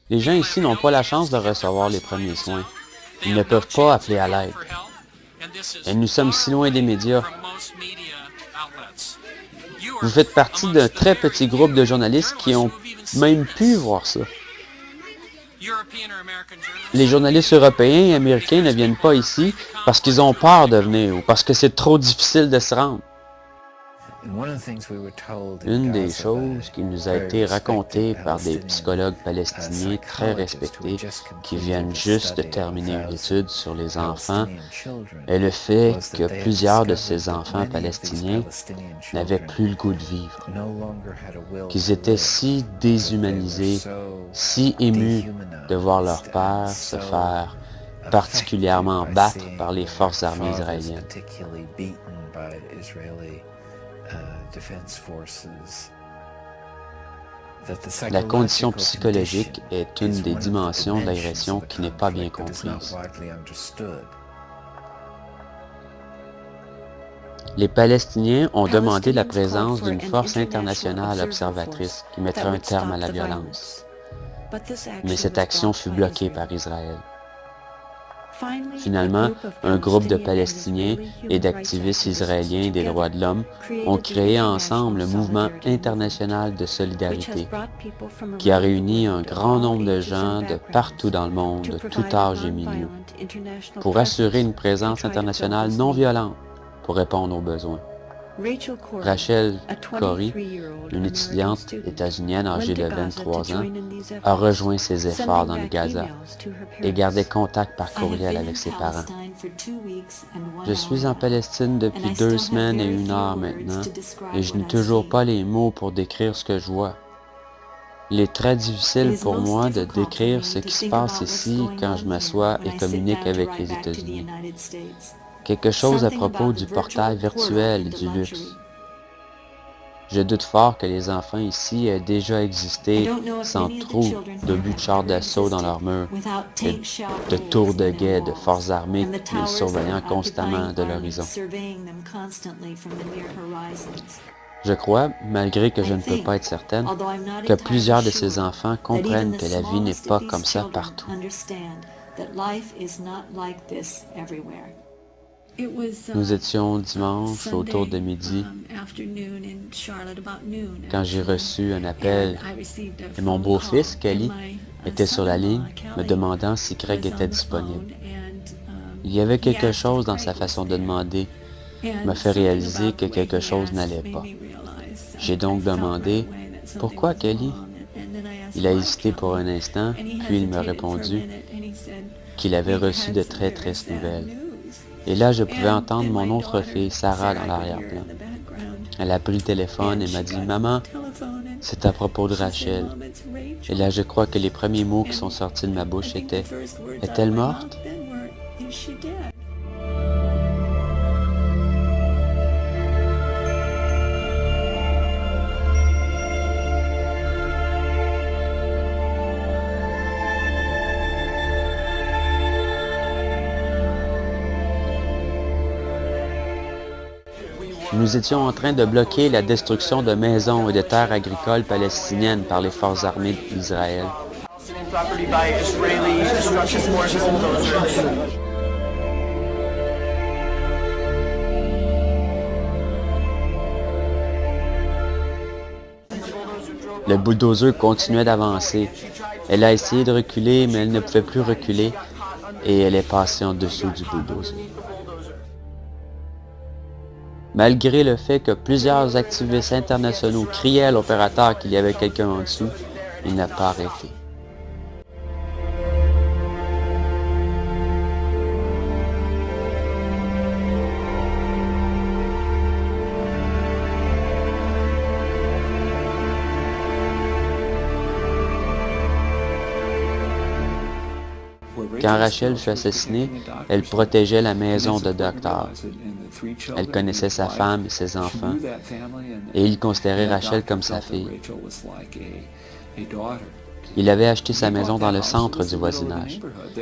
Les gens ici n'ont pas la chance de recevoir les premiers soins. Ils ne peuvent pas appeler à l'aide. Et nous sommes si loin des médias. Vous faites partie d'un très petit groupe de journalistes qui ont même pu voir ça. Les journalistes européens et américains ne viennent pas ici parce qu'ils ont peur de venir ou parce que c'est trop difficile de se rendre. Une des choses qui nous a été racontée par des psychologues palestiniens très respectés qui viennent juste de terminer une étude sur les enfants est le fait que plusieurs de ces enfants palestiniens n'avaient plus le goût de vivre, qu'ils étaient si déshumanisés, si émus de voir leur père se faire particulièrement battre par les forces armées israéliennes. La condition psychologique est une des dimensions de l'agression qui n'est pas bien comprise. Les Palestiniens ont demandé la présence d'une force internationale observatrice qui mettrait un terme à la violence. Mais cette action fut bloquée par Israël. Finalement, un groupe de Palestiniens et d'activistes israéliens des droits de l'homme ont créé ensemble le Mouvement international de solidarité, qui a réuni un grand nombre de gens de partout dans le monde, de tout âge et milieu, pour assurer une présence internationale non violente pour répondre aux besoins. Rachel Corrie, une étudiante états-unienne âgée de 23 ans, a rejoint ces efforts dans le Gaza et gardait contact par courriel avec ses parents. Je suis en Palestine depuis 2 semaines et 1 heure maintenant, et je n'ai toujours pas les mots pour décrire ce que je vois. Il est très difficile pour moi de décrire ce qui se passe ici quand je m'assois et communique avec les États-Unis. Quelque chose à propos du portail virtuel et du luxe. Je doute fort que les enfants ici aient déjà existé sans trop de buts de chars d'assaut dans leurs murs, de tours de guet, de forces armées les surveillant constamment de l'horizon. Je crois, malgré que je ne peux pas être certaine, que plusieurs de ces enfants comprennent que la vie n'est pas comme ça partout. Nous étions dimanche autour de midi quand j'ai reçu un appel et mon beau-fils, Kelly, était sur la ligne me demandant si Craig était disponible. Il y avait quelque chose dans sa façon de demander qui m'a fait réaliser que quelque chose n'allait pas. J'ai donc demandé « Pourquoi, Kelly ?» Il a hésité pour un instant, puis il m'a répondu qu'il avait reçu de très tristes nouvelles. Et là, je pouvais entendre mon autre fille, Sarah, dans l'arrière-plan. Elle a pris le téléphone et m'a dit « Maman, c'est à propos de Rachel. » Et là, je crois que les premiers mots qui sont sortis de ma bouche étaient « Est-elle morte? » Nous étions en train de bloquer la destruction de maisons et de terres agricoles palestiniennes par les forces armées d'Israël. Le bulldozer continuait d'avancer. Elle a essayé de reculer, mais elle ne pouvait plus reculer et elle est passée en dessous du bulldozer. Malgré le fait que plusieurs activistes internationaux criaient à l'opérateur qu'il y avait quelqu'un en dessous, il n'a pas arrêté. Quand Rachel fut assassinée, elle protégeait la maison de docteur. Elle connaissait sa femme et ses enfants, et il considérait Rachel comme sa fille. Il avait acheté sa maison dans le centre du voisinage.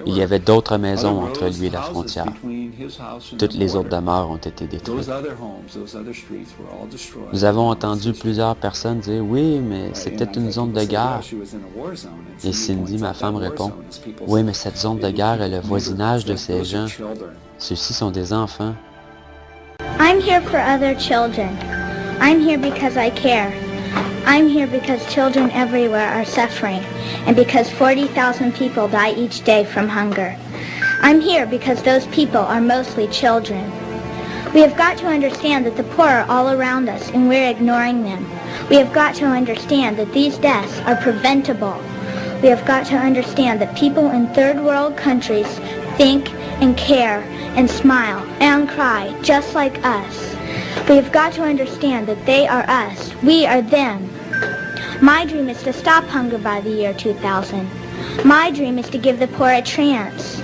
Il y avait d'autres maisons entre lui et la frontière. Toutes les autres demeures ont été détruites. Nous avons entendu plusieurs personnes dire « Oui, mais c'était une zone de guerre. » Et Cindy, ma femme, répond « Oui, mais cette zone de guerre est le voisinage de ces gens. Ceux-ci sont des enfants. » I'm here for other children. I'm here because I care. I'm here because children everywhere are suffering and because 40,000 people die each day from hunger. I'm here because those people are mostly children. We have got to understand that the poor are all around us and we're ignoring them. We have got to understand that these deaths are preventable. We have got to understand that people in third world countries think and care and smile and cry just like us. We have got to understand that they are us, we are them. My dream is to stop hunger by the year 2000. My dream is to give the poor a chance.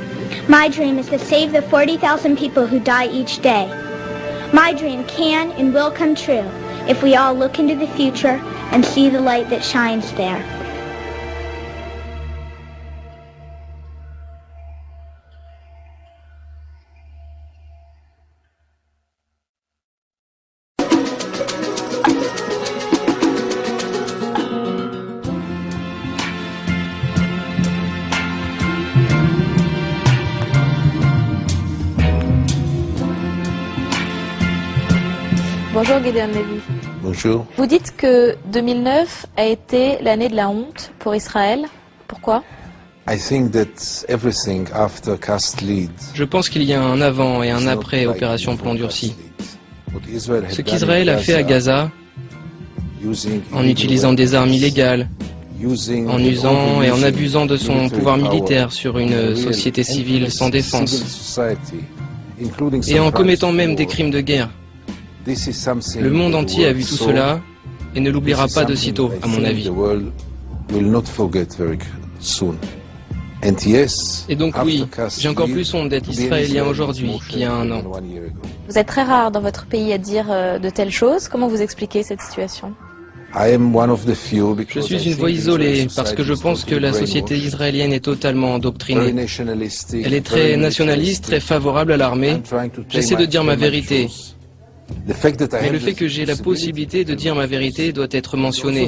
My dream is to save the 40,000 people who die each day. My dream can and will come true if we all look into the future and see the light that shines there. Bonjour Gideon Levy. Bonjour. Vous dites que 2009 a été l'année de la honte pour Israël. Pourquoi? Je pense qu'il y a un avant et un après Opération Plomb Durci. Ce qu'Israël a fait à Gaza, en utilisant des armes illégales, en usant et en abusant de son pouvoir militaire sur une société civile sans défense, et en commettant même des crimes de guerre. Le monde entier a vu tout cela et ne l'oubliera pas de sitôt, à mon avis. Et donc oui, j'ai encore plus honte d'être israélien aujourd'hui qu'il y a un an. Vous êtes très rare dans votre pays à dire de telles choses. Comment vous expliquez cette situation? Je suis une voix isolée parce que je pense que la société israélienne est totalement endoctrinée. Elle est très nationaliste, très favorable à l'armée. J'essaie de dire ma vérité. Mais le fait que j'ai la possibilité de dire ma vérité doit être mentionné.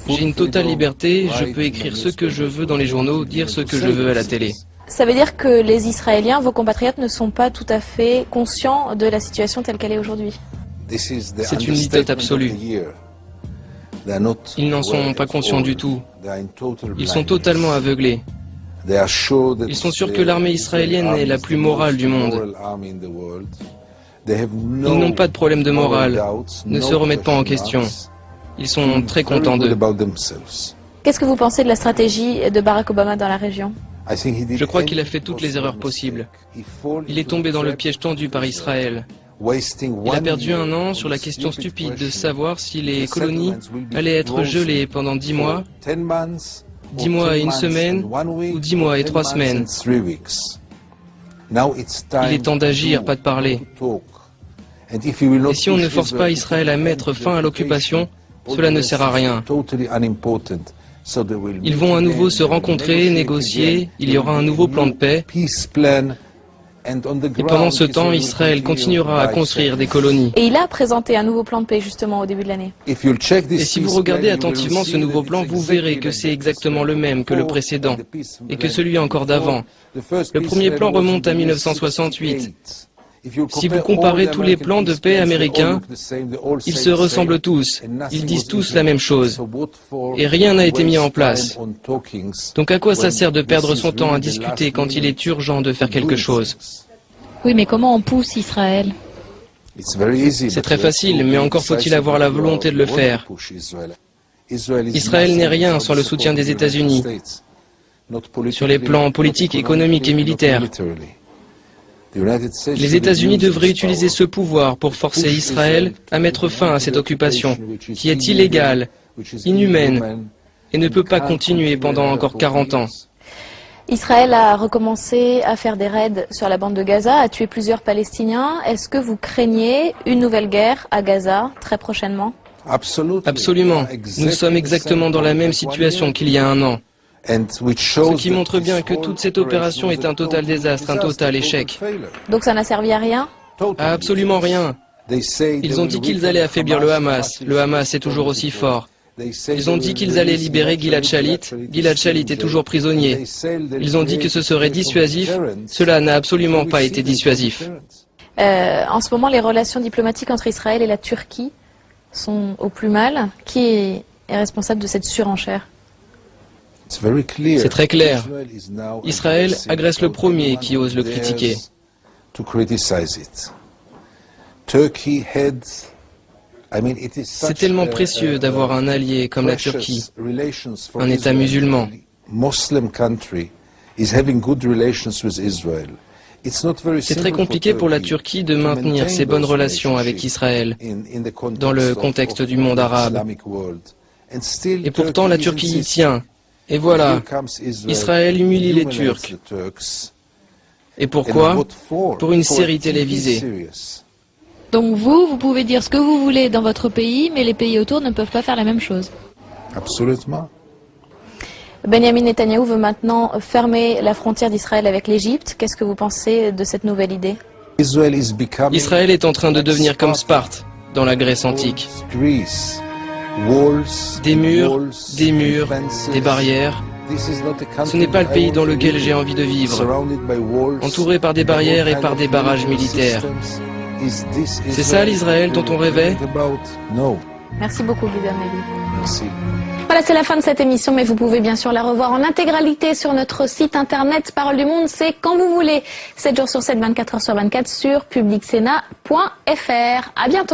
J'ai une totale liberté, je peux écrire ce que je veux dans les journaux, dire ce que je veux à la télé. Ça veut dire que les Israéliens, vos compatriotes, ne sont pas tout à fait conscients de la situation telle qu'elle est aujourd'hui? C'est une litote absolue. Ils n'en sont pas conscients du tout. Ils sont totalement aveuglés. Ils sont sûrs que l'armée israélienne est la plus morale du monde. Ils n'ont pas de problème de morale, ne se remettent pas en question. Ils sont très contents d'eux. Qu'est-ce que vous pensez de la stratégie de Barack Obama dans la région? Je crois qu'il a fait toutes les erreurs possibles. Il est tombé dans le piège tendu par Israël. Il a perdu un an sur la question stupide de savoir si les colonies allaient être gelées pendant 10 mois, 10 mois et une semaine, ou 10 mois et 3 semaines. Il est temps d'agir, pas de parler. Et si on ne force pas Israël à mettre fin à l'occupation, cela ne sert à rien. Ils vont à nouveau se rencontrer, négocier, il y aura un nouveau plan de paix. Et pendant ce temps, Israël continuera à construire des colonies. Et il a présenté un nouveau plan de paix justement au début de l'année. Et si vous regardez attentivement ce nouveau plan, vous verrez que c'est exactement le même que le précédent et que celui encore d'avant. Le premier plan remonte à 1968. Si vous comparez tous les plans de paix américains, ils se ressemblent tous, ils disent tous la même chose, et rien n'a été mis en place. Donc à quoi ça sert de perdre son temps à discuter quand il est urgent de faire quelque chose? Oui, mais comment on pousse Israël? C'est très facile, mais encore faut-il avoir la volonté de le faire. Israël n'est rien sans le soutien des États-Unis, sur les plans politiques, économiques et militaires. Les États-Unis devraient utiliser ce pouvoir pour forcer Israël à mettre fin à cette occupation, qui est illégale, inhumaine, et ne peut pas continuer pendant encore 40 ans. Israël a recommencé à faire des raids sur la bande de Gaza, a tué plusieurs Palestiniens. Est-ce que vous craignez une nouvelle guerre à Gaza très prochainement? Absolument. Nous sommes exactement dans la même situation qu'il y a un an. Ce qui montre bien que toute cette opération est un total désastre, un total échec. Donc ça n'a servi à rien? À absolument rien. Ils ont dit qu'ils allaient affaiblir le Hamas. Le Hamas est toujours aussi fort. Ils ont dit qu'ils allaient libérer Gilad Shalit. Gilad Shalit est toujours prisonnier. Ils ont dit que ce serait dissuasif. Cela n'a absolument pas été dissuasif. En ce moment, les relations diplomatiques entre Israël et la Turquie sont au plus mal. Qui est responsable de cette surenchère? C'est très clair. Israël agresse le premier qui ose le critiquer. C'est tellement précieux d'avoir un allié comme la Turquie, un État musulman. C'est très compliqué pour la Turquie de maintenir ses bonnes relations avec Israël dans le contexte du monde arabe. Et pourtant la Turquie y tient. Et voilà, Israël humilie les Turcs. Et pourquoi? Pour une série télévisée. Donc vous pouvez dire ce que vous voulez dans votre pays, mais les pays autour ne peuvent pas faire la même chose. Absolument. Benjamin Netanyahou veut maintenant fermer la frontière d'Israël avec l'Égypte. Qu'est-ce que vous pensez de cette nouvelle idée? Israël est en train de devenir comme Sparte dans la Grèce antique. Des murs, des barrières. Ce n'est pas le pays dans lequel j'ai envie de vivre. Entouré par des barrières et par des barrages militaires. C'est ça l'Israël dont on rêvait? Merci beaucoup, Gideon Levy. Merci. Voilà, c'est la fin de cette émission, mais vous pouvez bien sûr la revoir en intégralité sur notre site internet Parole du Monde. C'est quand vous voulez, 7 jours sur 7, 24 heures sur 24 sur publicsénat.fr. À bientôt.